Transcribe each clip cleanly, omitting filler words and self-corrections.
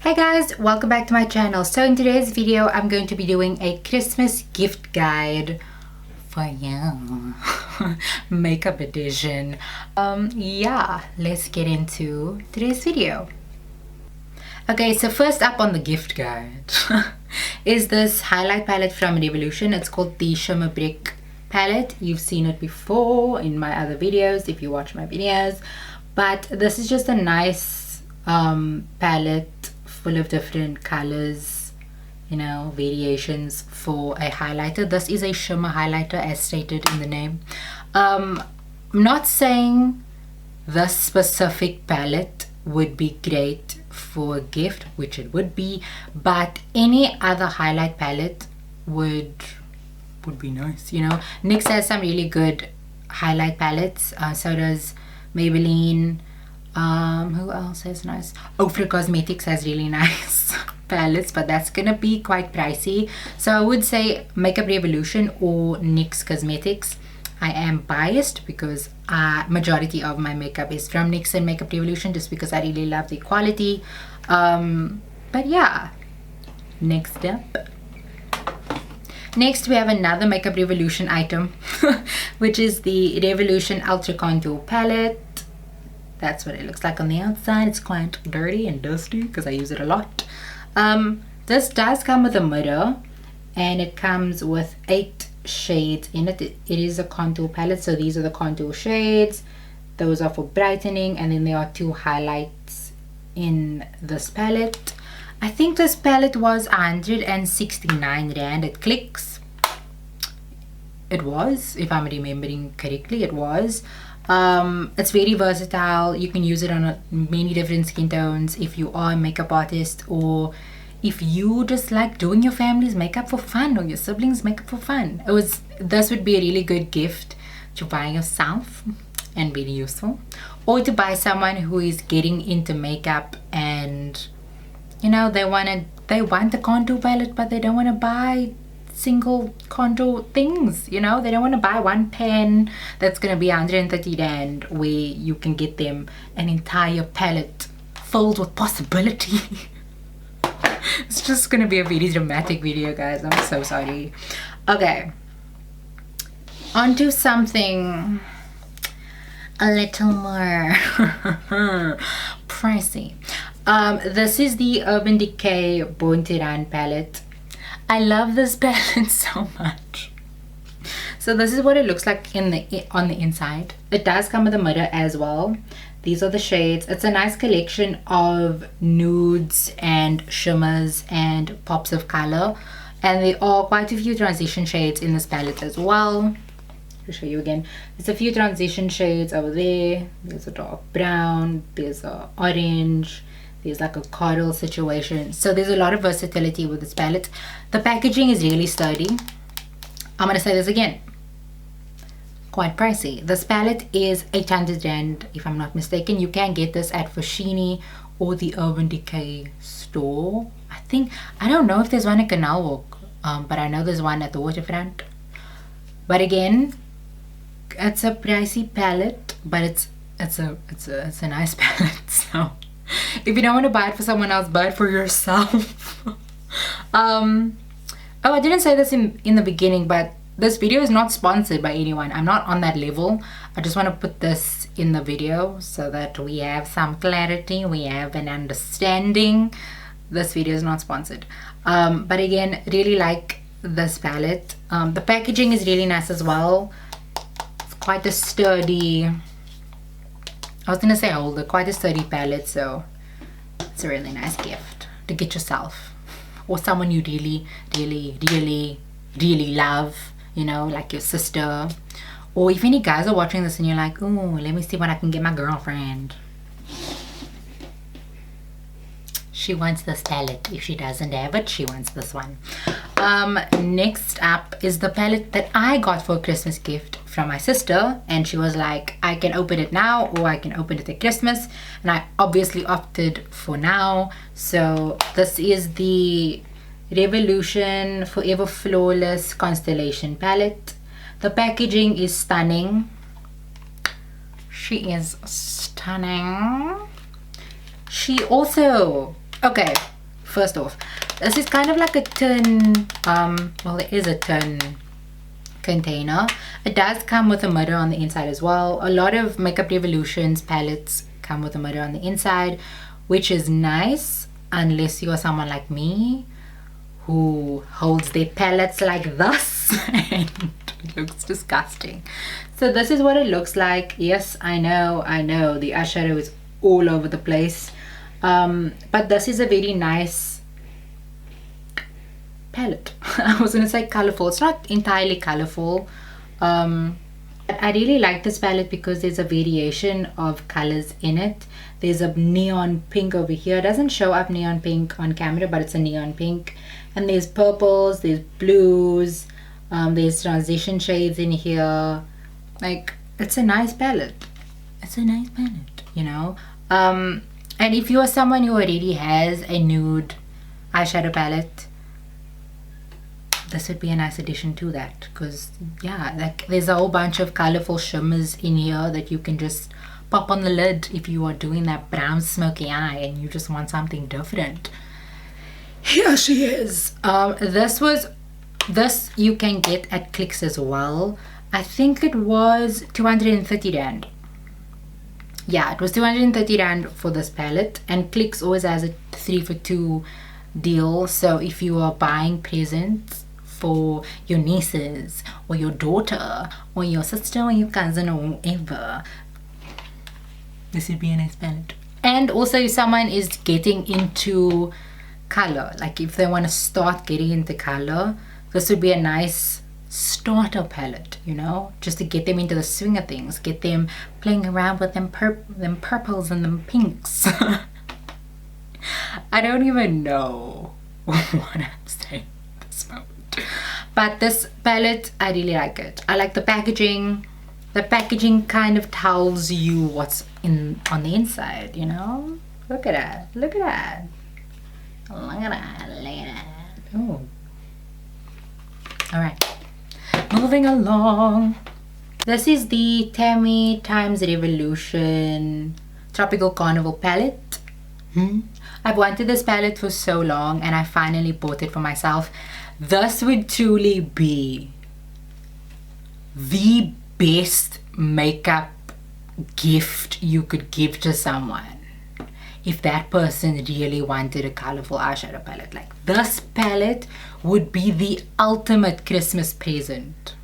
Hi guys, welcome back to my channel. So in today's video I'm going to be doing a Christmas gift guide for you. Makeup edition. Yeah, let's get into today's video. Okay, so first up on the gift guide is this highlight palette from Revolution. It's called the Shimmer palette. You've seen it before in my other videos if you watch my videos, but this is just a nice palette full of different colors, you know, variations for a highlighter. This is a shimmer highlighter as stated in the name. I'm not saying this specific palette would be great for a gift, which it would be, but any other highlight palette would be nice, you know. NYX has some really good highlight palettes, so does Maybelline. Who else has nice? Ofra Cosmetics has really nice palettes, but that's gonna be quite pricey, so I would say Makeup Revolution or NYX Cosmetics. I am biased because majority of my makeup is from NYX and Makeup Revolution, just because I really love the quality. But yeah, next we have another Makeup Revolution item which is the Revolution Ultra Contour palette. That's what it looks like on the outside. It's quite dirty and dusty because I use it a lot. This does come with a mirror, and it comes with 8 shades in it. It is a contour palette, so these are the contour shades. Those are for brightening, and then there are 2 highlights in this palette. I think this palette was 169 Rand at Clicks. It was, if I'm remembering correctly, it was. It's very versatile. You can use it on many different skin tones if you are a makeup artist, or if you just like doing your family's makeup for fun, or your siblings' makeup for fun. This would be a really good gift to buy yourself and be useful, or to buy someone who is getting into makeup and, you know, they want the contour palette, but they don't want to buy single contour things, you know. They don't want to buy one pen that's gonna be 130 Rand, where you can get them an entire palette filled with possibility. It's just gonna be a very dramatic video, guys. I'm so sorry. Okay, onto something a little more pricey. This is the Urban Decay Born to Run palette. I love this palette so much. So this is what it looks like on the inside. It does come with a mirror as well. These are the shades. It's a nice collection of nudes and shimmers and pops of color, and there are quite a few transition shades in this palette as well. I'll show you again. There's a few transition shades over there. There's a dark brown, there's a orange, there's like a coral situation. So there's a lot of versatility with this palette. The packaging is really sturdy. I'm gonna say this again, quite pricey. This palette is 800 Rand if I'm not mistaken. You can get this at Foschini or the Urban Decay store. I don't know if there's one at Canal Walk, but I know there's one at the waterfront. But again, it's a pricey palette, but it's a nice palette. So if you don't want to buy it for someone else, buy it for yourself. Oh, I didn't say this in the beginning, but this video is not sponsored by anyone. I'm not on that level. I just want to put this in the video so that we have some clarity, we have an understanding. This video is not sponsored, but again, really like this palette. The packaging is really nice as well. It's quite a sturdy, I was gonna say holder, quite a sturdy palette, so it's a really nice gift to get yourself or someone you really love, you know, like your sister. Or if any guys are watching this and you're like, oh, let me see what I can get my girlfriend. She wants this palette. If she doesn't have it, she wants this one. Next up is the palette that I got for a Christmas gift from my sister, and she was like, I can open it now or I can open it at Christmas, and I obviously opted for now. So this is the Revolution Forever Flawless Constellation palette. The packaging is stunning. She is stunning. She also, okay, first off, this is kind of like a tin, well, it is a tin container. It does come with a mirror on the inside as well. A lot of Makeup Revolution's palettes come with a mirror on the inside, which is nice, unless you are someone like me who holds their palettes like this and it looks disgusting. So this is what it looks like. Yes, I know the eyeshadow is all over the place, but this is a very nice palette. I was gonna say colorful. It's not entirely colorful. But I really like this palette because there's a variation of colors in it. There's a neon pink over here. It doesn't show up neon pink on camera, but it's a neon pink. And there's purples, there's blues, there's transition shades in here. Like, it's a nice palette. It's a nice palette, you know. And if you are someone who already has a nude eyeshadow palette, this would be a nice addition to that, because yeah, like there's a whole bunch of colorful shimmers in here that you can just pop on the lid if you are doing that brown smoky eye and you just want something different. Here she is. This you can get at Clicks as well. I think it was 230 rand. Yeah, it was 230 rand for this palette, and Clicks always has a 3 for 2 deal. So if you are buying presents for your nieces or your daughter or your sister or your cousin or whoever, this would be a nice palette. And also if someone is getting into color, like if they want to start getting into color, this would be a nice starter palette, you know, just to get them into the swing of things, get them playing around with them purples and them pinks. I don't even know what I'm saying at this moment. But this palette, I really like it. I like the packaging. The packaging kind of tells you what's on the inside, you know. Look at that. Look at that. Look at that. Look at that. Oh. Alright. Moving along. This is the Tammy x Revolution Tropical Carnival palette. I've wanted this palette for so long and I finally bought it for myself. This would truly be the best makeup gift you could give to someone if that person really wanted a colorful eyeshadow palette. Like, this palette would be the ultimate Christmas present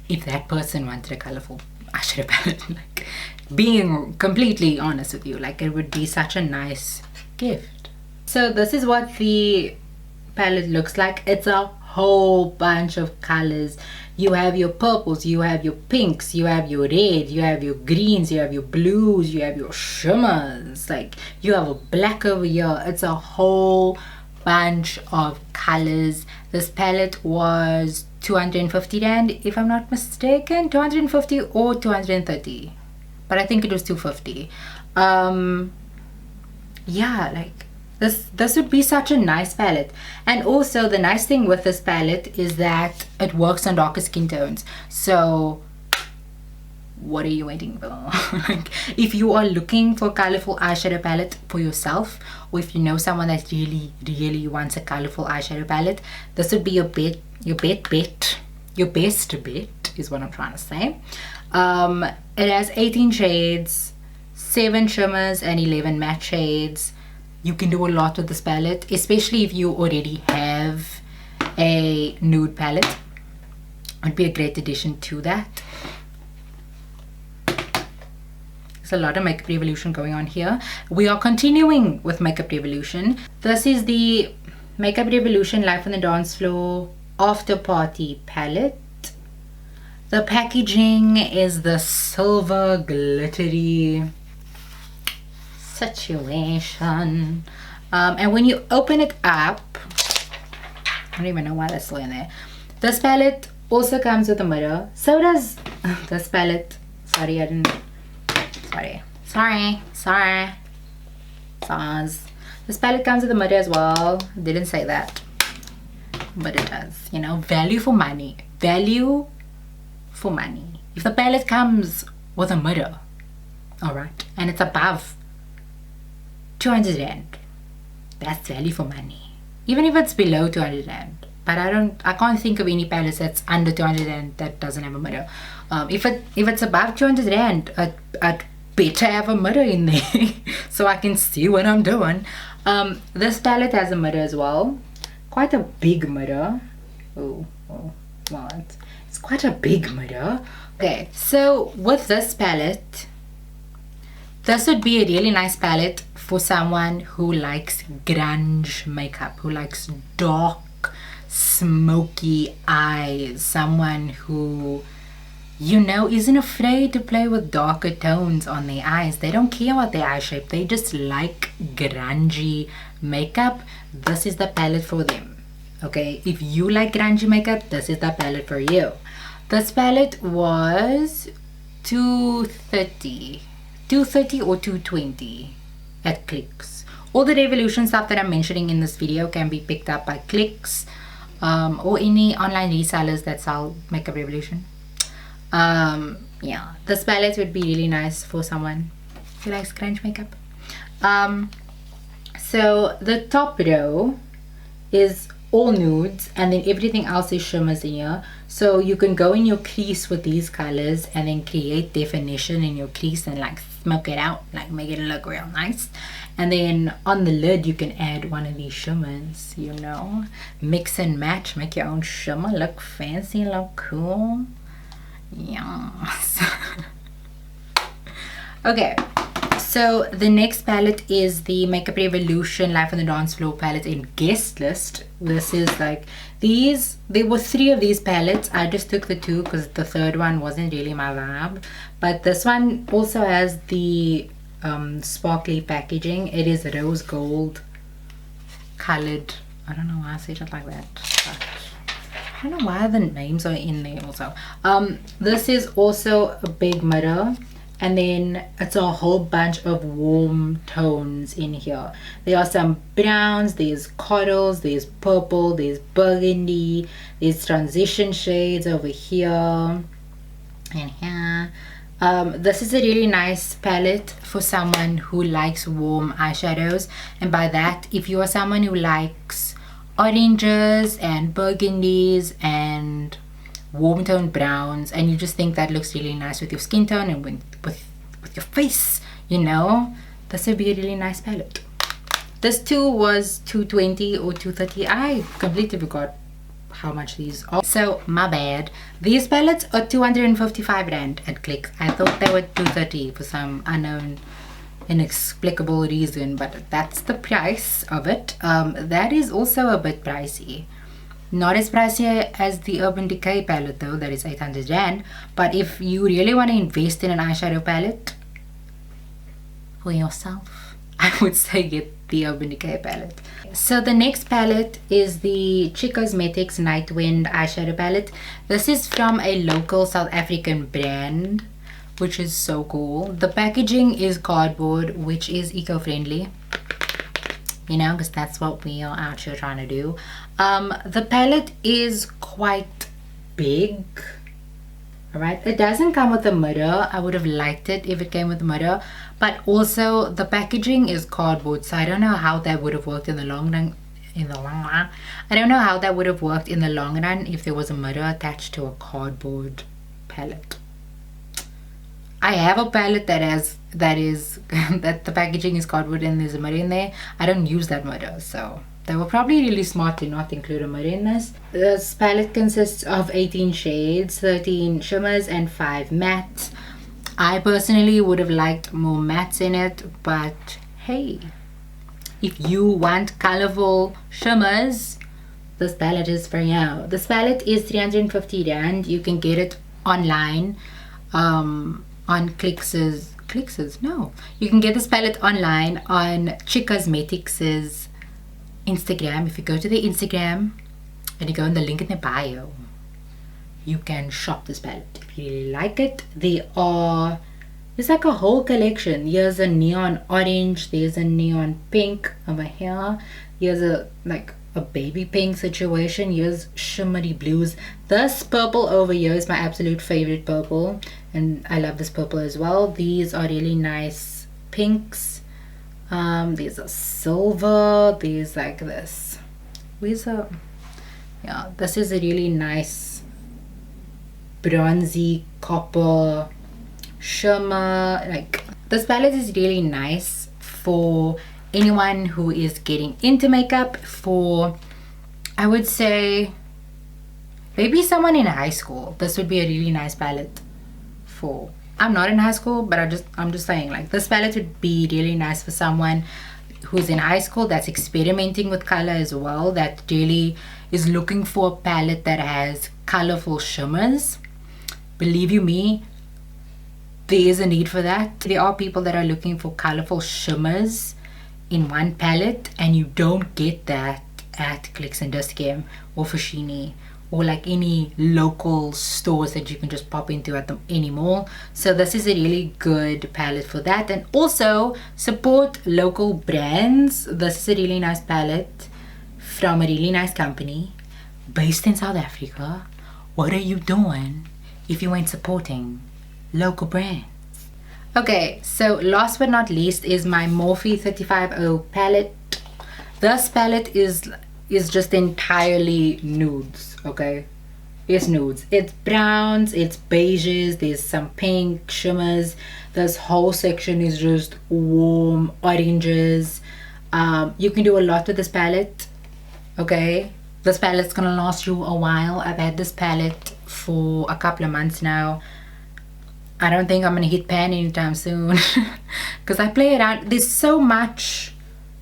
if that person wanted a colorful eyeshadow palette. Like, being completely honest with you, like, it would be such a nice gift. So this is what the palette looks like. It's a whole bunch of colors. You have your purples, you have your pinks, you have your red, you have your greens, you have your blues, you have your shimmers, like you have a black over here. It's a whole bunch of colors. This palette was 250 rand if I'm not mistaken, 250 or 230, but I think it was 250. Yeah, like this would be such a nice palette. And also the nice thing with this palette is that it works on darker skin tones. So what are you waiting for? Like, if you are looking for a colorful eyeshadow palette for yourself, or if you know someone that really wants a colorful eyeshadow palette, this would be your best bet is what I'm trying to say. It has 18 shades, 7 shimmers and 11 matte shades. You can do a lot with this palette, especially if you already have a nude palette. It would be a great addition to that. There's a lot of Makeup Revolution going on here. We are continuing with Makeup Revolution. This is the Makeup Revolution Life on the Dance Floor After Party palette. The packaging is the silver glittery situation, and when you open it up, I don't even know why that's still in there. This palette also comes with a mirror. So does this palette. Sorry. This palette comes with a mirror as well. Didn't say that, but it does. You know, value for money. Value for money. If the palette comes with a mirror, all right, and it's above 200 rand, that's value for money. Even if it's below 200 rand. But I can't think of any palettes that's under 200 rand that doesn't have a mirror. If it's above 200 rand, I'd better have a mirror in there so I can see what I'm doing. This palette has a mirror as well. Quite a big mirror. Oh, well, it's quite a big mirror. Okay, so with this palette, this would be a really nice palette for someone who likes grunge makeup, who likes dark, smoky eyes, someone who, you know, isn't afraid to play with darker tones on their eyes. They don't care about their eye shape. They just like grungy makeup. This is the palette for them. Okay, if you like grungy makeup, this is the palette for you. This palette was 230 or 220 at Clicks. All the Revolution stuff that I'm mentioning in this video can be picked up by Clicks or any online resellers that sell Makeup Revolution. Yeah, this palette would be really nice for someone who likes grunge makeup. So the top row is all nudes, and then everything else is shimmers in here. So you can go in your crease with these colors and then create definition in your crease and like smoke it out, like make it look real nice. And then on the lid you can add one of these shimmers, you know, mix and match, make your own shimmer, look fancy, look cool. Yes. Okay, so the next palette is the Makeup Revolution Life on the Dance Floor palette in guest list. This is like these, there were 3 of these palettes. I just took the 2 because the third one wasn't really my vibe. But this one also has the sparkly packaging. It is rose gold colored. I don't know why I said it like that, but I don't know why the names are in there also. This is also a big mirror, and then it's a whole bunch of warm tones in here. There are some browns, there's corals, there's purple, there's burgundy, there's transition shades over here and here. This is a really nice palette for someone who likes warm eyeshadows, and by that, if you are someone who likes oranges and burgundies and warm tone browns, and you just think that looks really nice with your skin tone and with your face, you know, this would be a really nice palette. This too was 220 or 230. I completely forgot how much these are, so my bad. These palettes are 255 rand at Clicks. I thought they were 230 for some unknown, inexplicable reason, but that's the price of it. That is also a bit pricey. Not as pricey as the Urban Decay palette though, that is 800 rand. But if you really want to invest in an eyeshadow palette for yourself, I would say get the Urban Decay palette. So the next palette is the Chi Cosmetics Nightwind eyeshadow palette. This is from a local South African brand, which is so cool. The packaging is cardboard, which is eco-friendly, you know, because that's what we are out here trying to do. The palette is quite big. Alright, it doesn't come with a mirror. I would have liked it if it came with a mirror, but also the packaging is cardboard, so I don't know how that would have worked in the long run. I don't know how that would have worked in the long run if there was a mirror attached to a cardboard palette. I have a palette that the packaging is cardboard and there's a mirror in there. I don't use that mirror, so they were probably really smart to not include a mirror in this. This palette consists of 18 shades, 13 shimmers and 5 mattes. I personally would have liked more mattes in it, but hey, if you want colorful shimmers, this palette is for you. This palette is 350 rand. You can get it online on you can get this palette online on Chi Cosmetics' Instagram. If you go to the Instagram and you go in the link in the bio, you can shop this palette if you really like it. There's like a whole collection. Here's a neon orange, there's a neon pink over here, here's a baby pink situation, here's shimmery blues. This purple over here is my absolute favorite purple, and I love this purple as well. These are really nice pinks. These are silver. These like this. Where's a, yeah, this is a really nice bronzy copper shimmer. Like, this palette is really nice for anyone who is getting into makeup, for, I would say, maybe someone in high school. This would be a really nice palette for. I'm not in high school, but I'm just saying, like, this palette would be really nice for someone who's in high school that's experimenting with color as well, that really is looking for a palette that has colorful shimmers. Believe you me, there is a need for that. There are people that are looking for colorful shimmers in one palette, and you don't get that at Clicks and Decay or Foschini or like any local stores that you can just pop into at any mall. So this is a really good palette for that. And also support local brands. This is a really nice palette from a really nice company based in South Africa. What are you doing if you ain't supporting local brands? Okay, so last but not least is my Morphe 350 palette. This palette is just entirely nudes. Okay, it's nudes, it's browns, it's beiges, there's some pink shimmers. This whole section is just warm oranges. You can do a lot with this palette. Okay, this palette's gonna last you a while. I've had this palette for a couple of months now. I don't think I'm gonna hit pan anytime soon because I play around. There's so much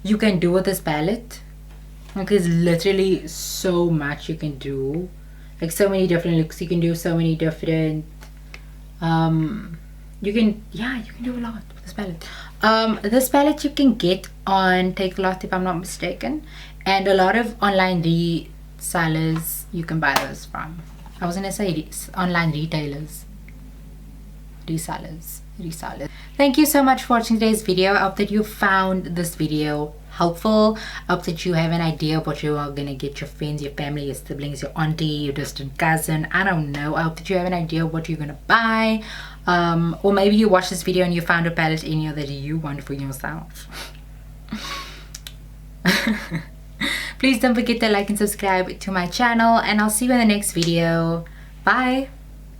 you can do with this palette. Like, there's literally so much you can do, like so many different looks you can do, so many different you can do a lot with this palette. This palette you can get on Take a Lot if I'm not mistaken, and a lot of online resellers you can buy this from. I was gonna say online retailers, resellers. Thank you so much for watching today's video. I hope that you found this video helpful. I hope that you have an idea of what you are gonna get your friends, your family, your siblings, your auntie, your distant cousin. I don't know. I hope that you have an idea of what you're gonna buy, or maybe you watched this video and you found a palette in here that you want for yourself. Please don't forget to like and subscribe to my channel, and I'll see you in the next video. Bye.